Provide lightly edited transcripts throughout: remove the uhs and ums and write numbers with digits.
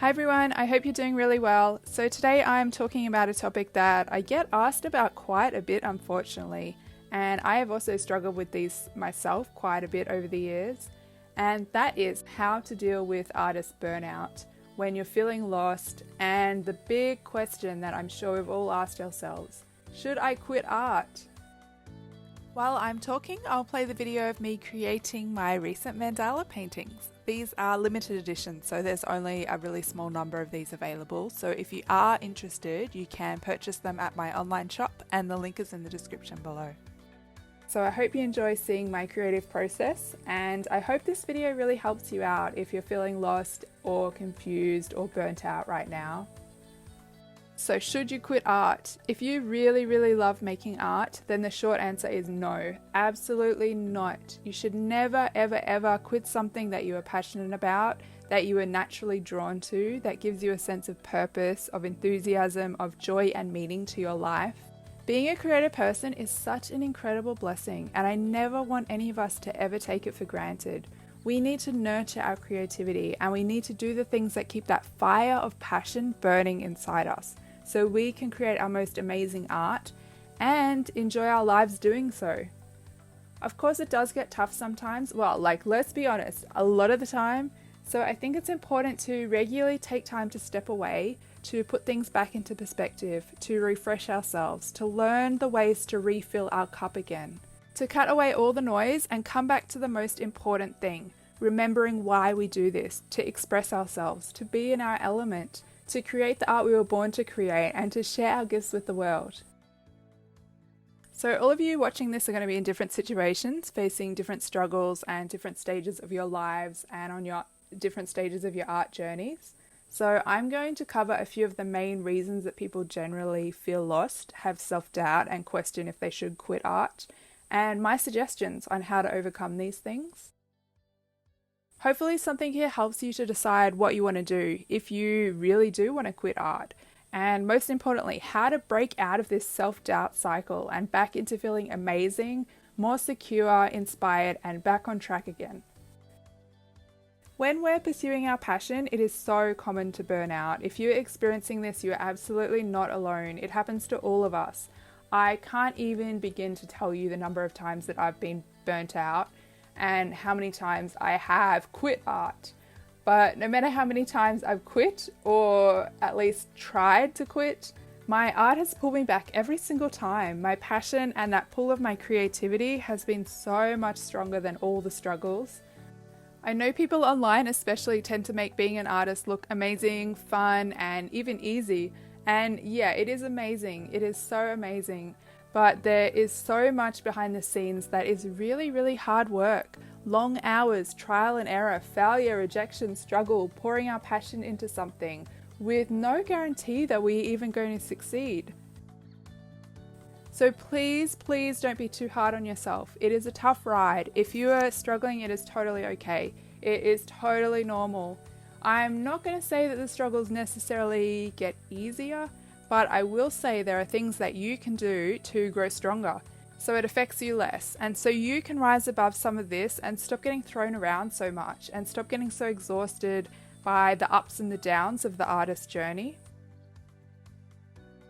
Hi everyone, I hope you're doing really well. So today I'm talking about a topic that I get asked about quite a bit, unfortunately, and I have also struggled with these myself quite a bit over the years, and that is how to deal with artist burnout when you're feeling lost, and the big question that I'm sure we've all asked ourselves: should I quit art? While I'm talking, I'll play the video of me creating my recent mandala paintings. These are limited editions, so there's only a really small number of these available. So if you are interested, you can purchase them at my online shop, and the link is in the description below. So I hope you enjoy seeing my creative process, and I hope this video really helps you out if you're feeling lost or confused or burnt out right now. So should you quit art? If you really love making art, then the short answer is no, absolutely not. You should never ever quit something that you are passionate about, that you are naturally drawn to, that gives you a sense of purpose, of enthusiasm, of joy and meaning to your life. Being a creative person is such an incredible blessing, and I never want any of us to ever take it for granted. We need to nurture our creativity, and we need to do the things that keep that fire of passion burning inside us, so we can create our most amazing art and enjoy our lives doing so. Of course, it does get tough sometimes. Well, let's be honest, a lot of the time. So I think it's important to regularly take time to step away, to put things back into perspective, to refresh ourselves, to learn the ways to refill our cup again, to cut away all the noise and come back to the most important thing, remembering why we do this, to express ourselves, to be in our element, to create the art we were born to create, and to share our gifts with the world. So all of you watching this are going to be in different situations, facing different struggles and different stages of your lives and on your different stages of your art journeys. So I'm going to cover a few of the main reasons that people generally feel lost, have self-doubt, and question if they should quit art, and my suggestions on how to overcome these things. Hopefully something here helps you to decide what you want to do if you really do want to quit art, and most importantly, how to break out of this self-doubt cycle and back into feeling amazing, more secure, inspired, and back on track again. When we're pursuing our passion, it is so common to burn out. If you're experiencing this, you're absolutely not alone. It happens to all of us. I can't even begin to tell you the number of times that I've been burnt out and how many times I have quit art. But no matter how many times I've quit, or at least tried to quit, my art has pulled me back every single time. My passion and that pull of my creativity has been so much stronger than all the struggles. I know people online especially tend to make being an artist look amazing, fun, and even easy. And yeah, it is amazing. It is so amazing. But there is so much behind the scenes that is really hard work. Long hours, trial and error, failure, rejection, struggle, pouring our passion into something with no guarantee that we're even going to succeed. So please don't be too hard on yourself. It is a tough ride. If you are struggling, it is totally okay. It is totally normal. I'm not going to say that the struggles necessarily get easier, but I will say there are things that you can do to grow stronger, so it affects you less, and so you can rise above some of this and stop getting thrown around so much and stop getting so exhausted by the ups and the downs of the artist's journey.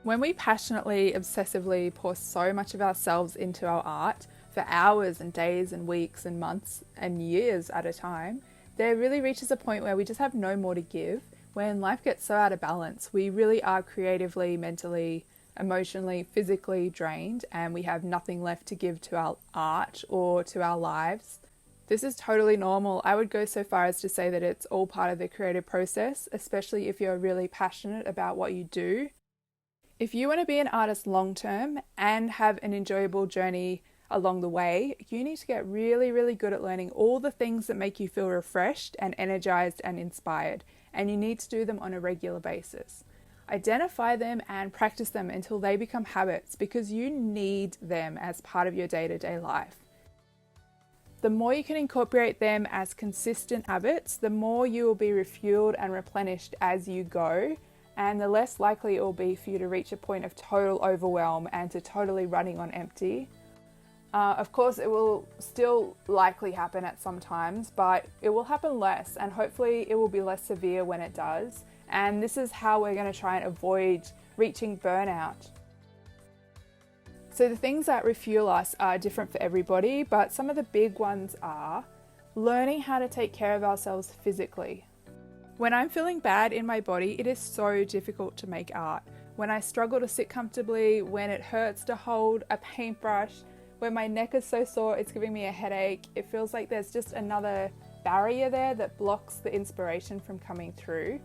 When we passionately, obsessively pour so much of ourselves into our art for hours and days and weeks and months and years at a time, there really reaches a point where we just have no more to give. When life gets so out of balance, we really are creatively, mentally, emotionally, physically drained, and we have nothing left to give to our art or to our lives. This is totally normal. I would go so far as to say that it's all part of the creative process, especially if you're really passionate about what you do. If you want to be an artist long term and have an enjoyable journey along the way, you need to get really good at learning all the things that make you feel refreshed and energized and inspired, and you need to do them on a regular basis. Identify them and practice them until they become habits, because you need them as part of your day-to-day life. The more you can incorporate them as consistent habits, the more you will be refueled and replenished as you go, and the less likely it will be for you to reach a point of total overwhelm and to totally running on empty. Of course, it will still likely happen at some times, but it will happen less, and hopefully it will be less severe when it does. And this is how we're going to try and avoid reaching burnout. So the things that refuel us are different for everybody, but some of the big ones are learning how to take care of ourselves physically. When I'm feeling bad in my body, it is so difficult to make art. When I struggle to sit comfortably, when it hurts to hold a paintbrush, when my neck is so sore it's giving me a headache, it feels like there's just another barrier there that blocks the inspiration from coming through.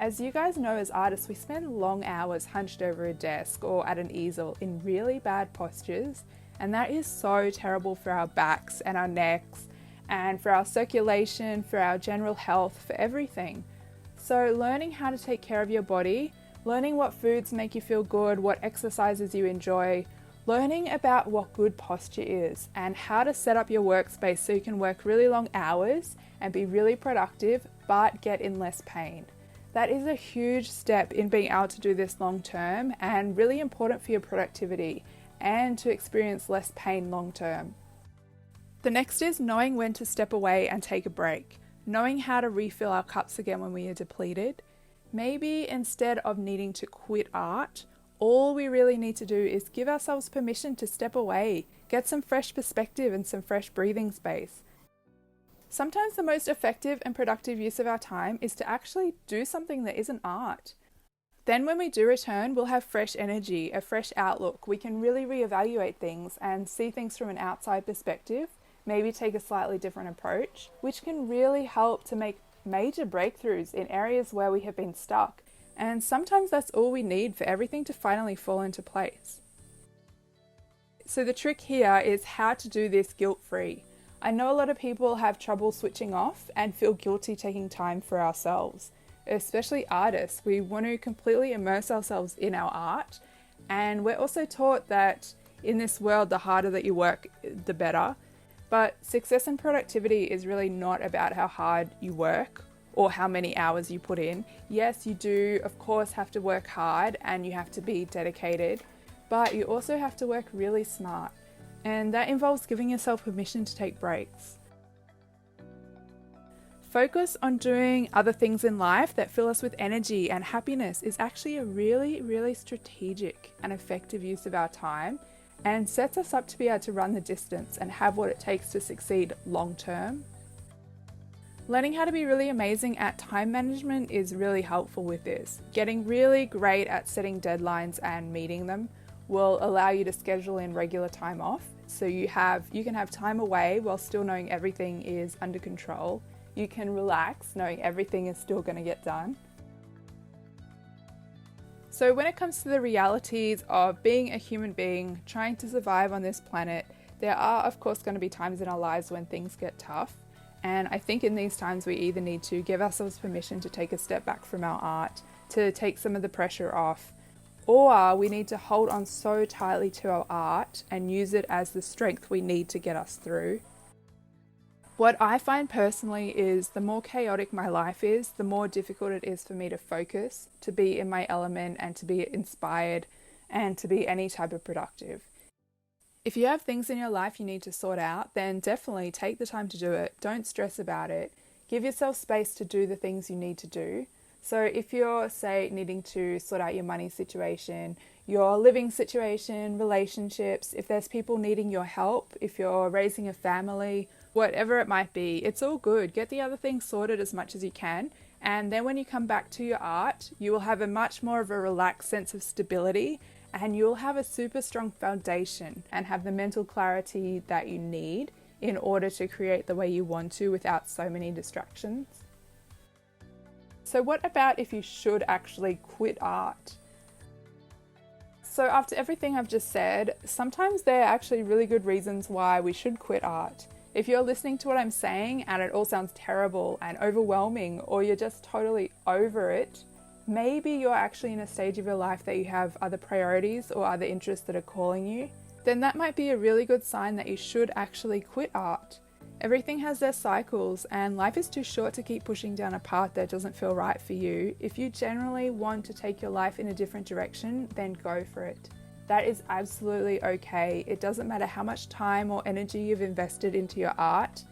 As you guys know, as artists, we spend long hours hunched over a desk or at an easel in really bad postures, and that is so terrible for our backs and our necks and for our circulation, for our general health, for everything. So learning how to take care of your body, learning what foods make you feel good, what exercises you enjoy, learning about what good posture is and how to set up your workspace so you can work really long hours and be really productive but get in less pain. That is a huge step in being able to do this long term and really important for your productivity and to experience less pain long term. The next is knowing when to step away and take a break, knowing how to refill our cups again when we are depleted. Maybe instead of needing to quit art, all we really need to do is give ourselves permission to step away, get some fresh perspective and some fresh breathing space. Sometimes the most effective and productive use of our time is to actually do something that isn't art. Then when we do return, we'll have fresh energy, a fresh outlook. We can really reevaluate things and see things from an outside perspective, maybe take a slightly different approach, which can really help to make major breakthroughs in areas where we have been stuck. And sometimes that's all we need for everything to finally fall into place. So the trick here is how to do this guilt-free. I know a lot of people have trouble switching off and feel guilty taking time for ourselves, especially artists. We want to completely immerse ourselves in our art, and we're also taught that in this world, the harder that you work, the better. But success and productivity is really not about how hard you work or how many hours you put in. Yes, you do, of course, have to work hard and you have to be dedicated, but you also have to work really smart. And that involves giving yourself permission to take breaks. Focus on doing other things in life that fill us with energy and happiness is actually a really, really strategic and effective use of our time and sets us up to be able to run the distance and have what it takes to succeed long term. Learning how to be really amazing at time management is really helpful with this. Getting really great at setting deadlines and meeting them will allow you to schedule in regular time off. So you can have time away while still knowing everything is under control. You can relax knowing everything is still going to get done. So when it comes to the realities of being a human being, trying to survive on this planet, there are of course going to be times in our lives when things get tough. And I think in these times we either need to give ourselves permission to take a step back from our art, to take some of the pressure off, or we need to hold on so tightly to our art and use it as the strength we need to get us through. What I find personally is the more chaotic my life is, the more difficult it is for me to focus, to be in my element and to be inspired and to be any type of productive. If you have things in your life you need to sort out, then definitely take the time to do it. Don't stress about it. Give yourself space to do the things you need to do. So if you're, say, needing to sort out your money situation, your living situation, relationships, if there's people needing your help, if you're raising a family, whatever it might be, it's all good. Get the other things sorted as much as you can. And then when you come back to your art, you will have a much more of a relaxed sense of stability, and you'll have a super strong foundation and have the mental clarity that you need in order to create the way you want to without so many distractions. So what about if you should actually quit art? So after everything I've just said, sometimes there are actually really good reasons why we should quit art. If you're listening to what I'm saying and it all sounds terrible and overwhelming, or you're just totally over it, maybe you're actually in a stage of your life that you have other priorities or other interests that are calling you, then that might be a really good sign that you should actually quit art. Everything has their cycles, and life is too short to keep pushing down a path that doesn't feel right for you. If you generally want to take your life in a different direction, then go for it. That is absolutely okay. It doesn't matter how much time or energy you've invested into your art.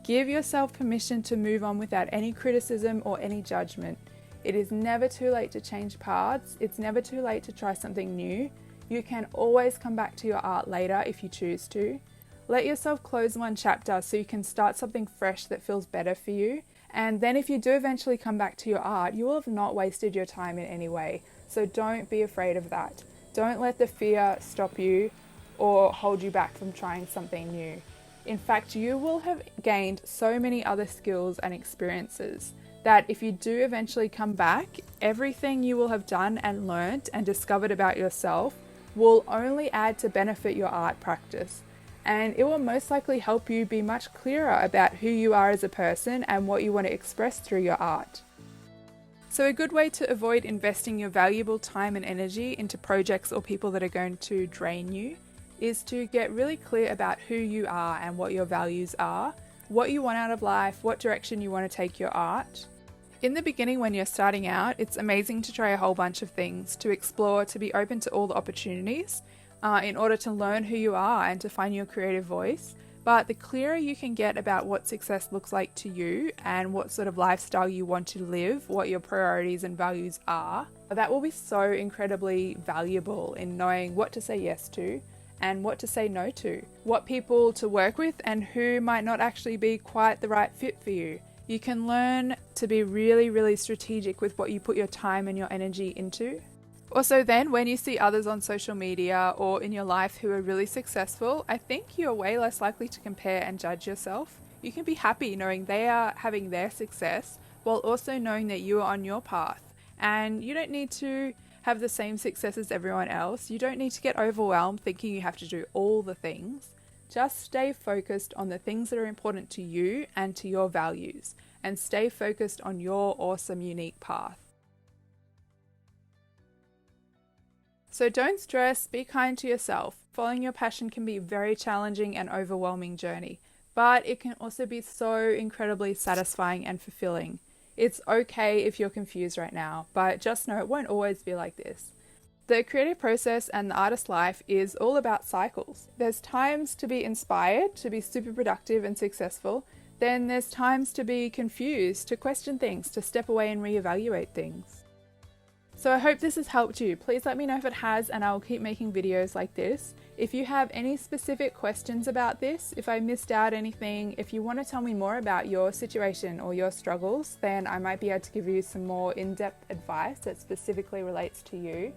Give yourself permission to move on without any criticism or any judgment. It is never too late to change paths. It's never too late to try something new. You can always come back to your art later if you choose to. Let yourself close one chapter so you can start something fresh that feels better for you. And then if you do eventually come back to your art, you will have not wasted your time in any way. So don't be afraid of that. Don't let the fear stop you or hold you back from trying something new. In fact, you will have gained so many other skills and experiences that if you do eventually come back, everything you will have done and learnt and discovered about yourself will only add to benefit your art practice. And it will most likely help you be much clearer about who you are as a person and what you want to express through your art. So a good way to avoid investing your valuable time and energy into projects or people that are going to drain you is to get really clear about who you are and what your values are, what you want out of life, what direction you want to take your art. In the beginning, when you're starting out, it's amazing to try a whole bunch of things, to explore, to be open to all the opportunities in order to learn who you are and to find your creative voice. But the clearer you can get about what success looks like to you and what sort of lifestyle you want to live, what your priorities and values are, that will be so incredibly valuable in knowing what to say yes to and what to say no to, what people to work with and who might not actually be quite the right fit for you. You can learn to be really, really strategic with what you put your time and your energy into. Also then, when you see others on social media or in your life who are really successful, I think you're way less likely to compare and judge yourself. You can be happy knowing they are having their success while also knowing that you are on your path. And you don't need to have the same success as everyone else. You don't need to get overwhelmed thinking you have to do all the things. Just stay focused on the things that are important to you and to your values, and stay focused on your awesome, unique path. So don't stress, be kind to yourself. Following your passion can be a very challenging and overwhelming journey, but it can also be so incredibly satisfying and fulfilling. It's okay if you're confused right now, but just know it won't always be like this. The creative process and the artist life is all about cycles. There's times to be inspired, to be super productive and successful. Then there's times to be confused, to question things, to step away and reevaluate things. So I hope this has helped you. Please let me know if it has, and I will keep making videos like this. If you have any specific questions about this, if I missed out anything, if you want to tell me more about your situation or your struggles, then I might be able to give you some more in-depth advice that specifically relates to you.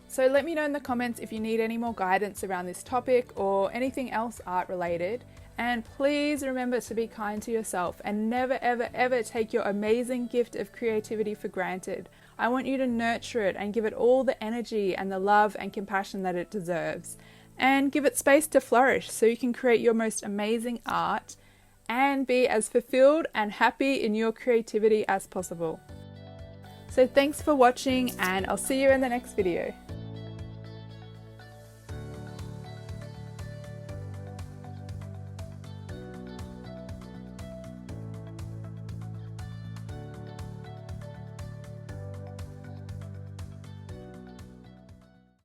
So let me know in the comments if you need any more guidance around this topic or anything else art related. And please remember to be kind to yourself and never ever ever take your amazing gift of creativity for granted. I want you to nurture it and give it all the energy and the love and compassion that it deserves. And give it space to flourish so you can create your most amazing art and be as fulfilled and happy in your creativity as possible. So thanks for watching, and I'll see you in the next video.